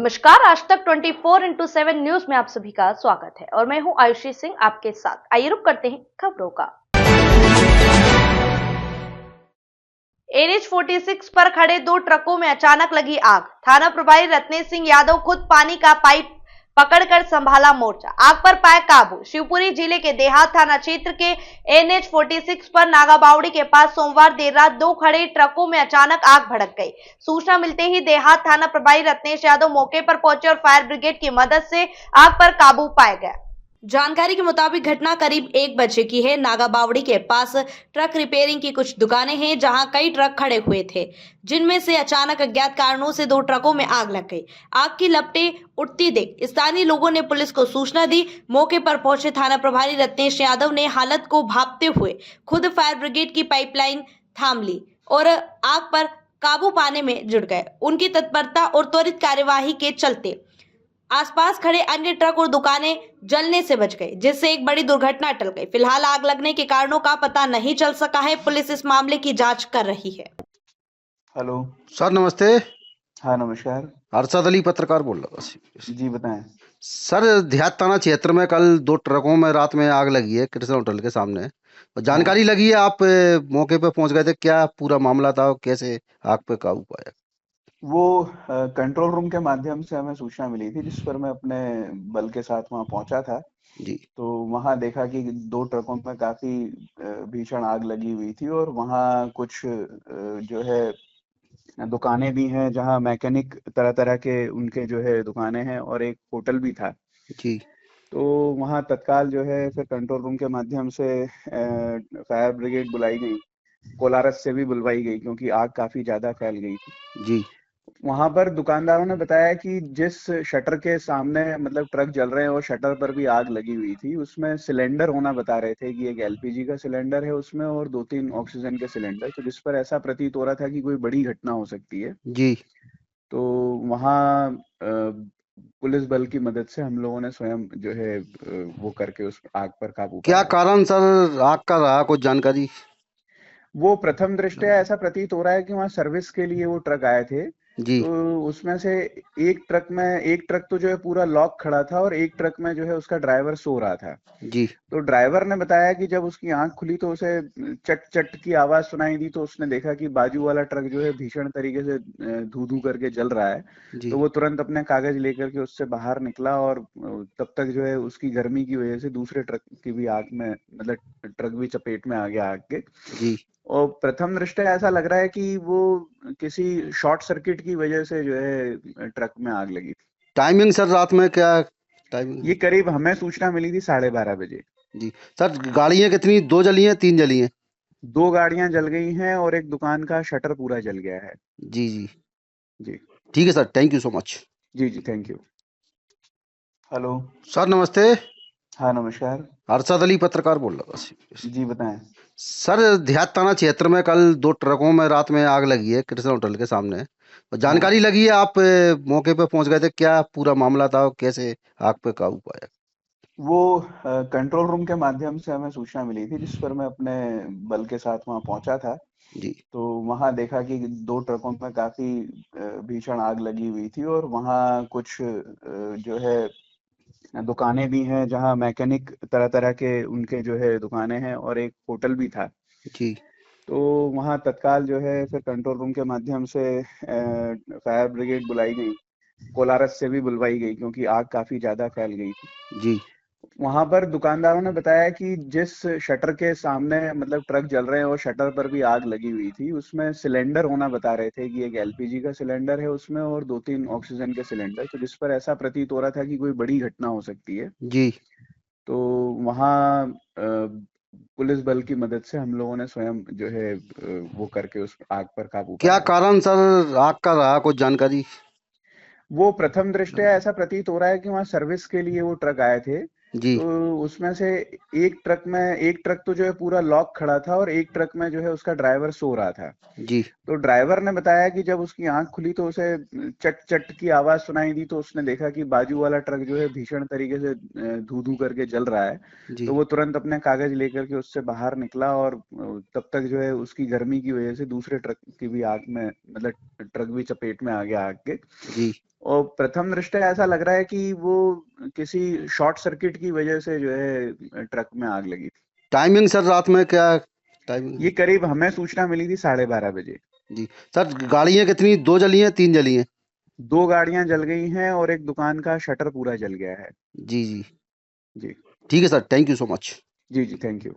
नमस्कार, आज तक 24x7 न्यूज में आप सभी का स्वागत है और मैं हूं आयुषी सिंह आपके साथ। आइए रुक करते हैं खबरों का। NH-46 पर खड़े 2 ट्रकों में अचानक लगी आग। थाना प्रभारी रत्नेश सिंह यादव खुद पानी का पाइप पकड़कर संभाला मोर्चा। आग पर पाए काबू। शिवपुरी जिले के देहात थाना क्षेत्र के NH-46 पर नागाबावड़ी के पास सोमवार देर रात 2 खड़े ट्रकों में अचानक आग भड़क गई। सूचना मिलते ही देहात थाना प्रभारी रत्नेश यादव मौके पर पहुंचे और फायर ब्रिगेड की मदद से आग पर काबू पाया गया। जानकारी के मुताबिक घटना करीब 1 बजे की है। नागाबावड़ी के पास ट्रक रिपेयरिंग की कुछ दुकानें हैं जहां कई ट्रक खड़े हुए थे, जिनमें से अचानक अज्ञात कारणों से 2 ट्रकों में आग लग गई। आग की लपटें उठती देख स्थानीय लोगों ने पुलिस को सूचना दी। मौके पर पहुंचे थाना प्रभारी रत्नेश यादव ने हालत को भांपते हुए खुद फायर ब्रिगेड की पाइपलाइन थाम ली और आग पर काबू पाने में जुट गए। उनकी तत्परता और त्वरित कार्यवाही के चलते आसपास खड़े अन्य ट्रक और दुकानें जलने से बच गई, जिससे एक बड़ी दुर्घटना टल गई। फिलहाल आग लगने के कारणों का पता नहीं चल सका है। पुलिस इस मामले की जांच कर रही है। हेलो सर नमस्ते। हाँ नमस्कार। अरशद अली पत्रकार बोल रहा था। जी बताएं। सर देहात थाना क्षेत्र में कल 2 ट्रकों में रात में आग लगी है कृष्ण होटल के सामने। जानकारी लगी है, आप मौके पे पहुंच गए थे, क्या पूरा मामला था और कैसे आग पे काबू पाया? वो कंट्रोल रूम के माध्यम से हमें सूचना मिली थी, जिस पर मैं अपने बल के साथ वहां पहुंचा था। जी तो वहां देखा कि 2 ट्रकों में काफी भीषण आग लगी हुई थी और वहां कुछ जो है दुकानें भी हैं, जहां मैकेनिक तरह तरह के उनके जो है दुकानें हैं और एक होटल भी था। जी तो वहां तत्काल जो है फिर कंट्रोल रूम के माध्यम से फायर ब्रिगेड बुलाई गई, कोलारस से भी बुलवाई गई, क्योंकि आग काफी ज्यादा फैल गई थी। जी वहां पर दुकानदारों ने बताया कि जिस शटर के सामने मतलब ट्रक जल रहे हैं और शटर पर भी आग लगी हुई थी, उसमें सिलेंडर होना बता रहे थे कि एक एलपीजी का सिलेंडर है उसमें और 2-3 ऑक्सीजन के सिलेंडर, तो जिस पर ऐसा प्रतीत हो रहा था कि कोई बड़ी घटना हो सकती है। जी तो वहाँ पुलिस बल की मदद से हम लोगों ने स्वयं जो है वो करके उस आग पर काबू क्या पाया। कारण सर आग का रहा, कुछ जानकारी? वो प्रथम दृष्टया ऐसा प्रतीत हो रहा है कि वहाँ सर्विस के लिए वो ट्रक आए थे। जी तो उसमें से एक ट्रक तो जो है पूरा लॉक खड़ा था और एक ट्रक में जो है उसका ड्राइवर सो रहा था। जी तो ड्राइवर ने बताया कि जब उसकी आंख खुली तो उसे चट चट की आवाज सुनाई दी, तो उसने देखा कि बाजू वाला ट्रक जो है भीषण तरीके से धू धू करके जल रहा है। जी तो वो तुरंत अपने कागज लेकर के उससे बाहर निकला और तब तक जो है उसकी गर्मी की वजह से दूसरे ट्रक की भी आग में मतलब ट्रक भी चपेट में आ गया आग के। जी और प्रथम दृष्टया ऐसा लग रहा है कि वो किसी शॉर्ट सर्किट की वजह से जो है ट्रक में आग लगी थी। टाइमिंग सर रात में क्या टाइमिंग? ये करीब हमें सूचना मिली थी 12:30 बजे। जी सर, गाड़ियाँ कितनी, 2 जली हैं 3 जली हैं? 2 गाड़ियां जल गई हैं और एक दुकान का शटर पूरा जल गया है। जी जी जी ठीक है sir, thank you so much. जी जी थैंक यू। हेलो सर नमस्ते। हाँ नमस्कार। अरशद अली पत्रकार बोल रहा था। जी बताएं। सर देहात थाना क्षेत्र में कल 2 ट्रकों में रात में आग लगी है कृष्ण होटल के सामने। जानकारी लगी है, आप मौके पे पहुंच गए थे, क्या पूरा मामला था और कैसे आग पे काबू पाया? वो कंट्रोल रूम के माध्यम से हमें सूचना मिली थी, जिस पर मैं अपने बल के साथ वहां पहुंचा था। जी तो वहां देखा कि 2 ट्रकों में काफी भीषण आग लगी हुई थी और वहां कुछ जो है दुकानें भी हैं, जहां मैकेनिक तरह तरह के उनके जो है दुकानें हैं और एक होटल भी था। जी तो वहाँ तत्काल जो है फिर कंट्रोल रूम के माध्यम से फायर ब्रिगेड बुलाई गई, कोलारस से भी बुलवाई गई, क्योंकि आग काफी ज्यादा फैल गई थी। जी वहां पर दुकानदारों ने बताया कि जिस शटर के सामने मतलब ट्रक जल रहे हैं और शटर पर भी आग लगी हुई थी, उसमें सिलेंडर होना बता रहे थे कि एक एलपीजी का सिलेंडर है उसमें और 2-3 ऑक्सीजन के सिलेंडर, तो जिस पर ऐसा प्रतीत हो रहा था कि कोई बड़ी घटना हो सकती है। जी तो वहाँ पुलिस बल की मदद से हम लोगों ने स्वयं जो है वो करके उस आग पर काबू क्या पाया। कारण सर आग का रहा, कुछ जानकारी? वो प्रथम दृष्टया ऐसा प्रतीत हो रहा है कि वहाँ सर्विस के लिए वो ट्रक आए थे। जी तो उसमें से एक ट्रक तो जो है पूरा लॉक खड़ा था और एक ट्रक में जो है उसका ड्राइवर सो रहा था। जी तो ड्राइवर ने बताया कि जब उसकी आंख खुली तो उसे चट चट की आवाज सुनाई दी, तो उसने देखा कि बाजू वाला ट्रक जो है भीषण तरीके से धू धू करके जल रहा है। जी तो वो तुरंत अपने कागज लेकर के उससे बाहर निकला और तब तक जो है उसकी गर्मी की वजह से दूसरे ट्रक की भी आग में मतलब ट्रक भी चपेट में आ गया आग के। जी और प्रथम दृष्टया ऐसा लग रहा है कि वो किसी शॉर्ट सर्किट की वजह से जो है ट्रक में आग लगी थी। टाइमिंग सर रात में क्या टाइमिंग? ये करीब हमें सूचना मिली थी 12:30 बजे। जी सर, गाड़ियाँ कितनी, 2 जली हैं 3 जली हैं? 2 गाड़ियां जल गई हैं और एक दुकान का शटर पूरा जल गया है। जी जी, जी ठीक है sir, thank you so much. जी जी, थैंक यू।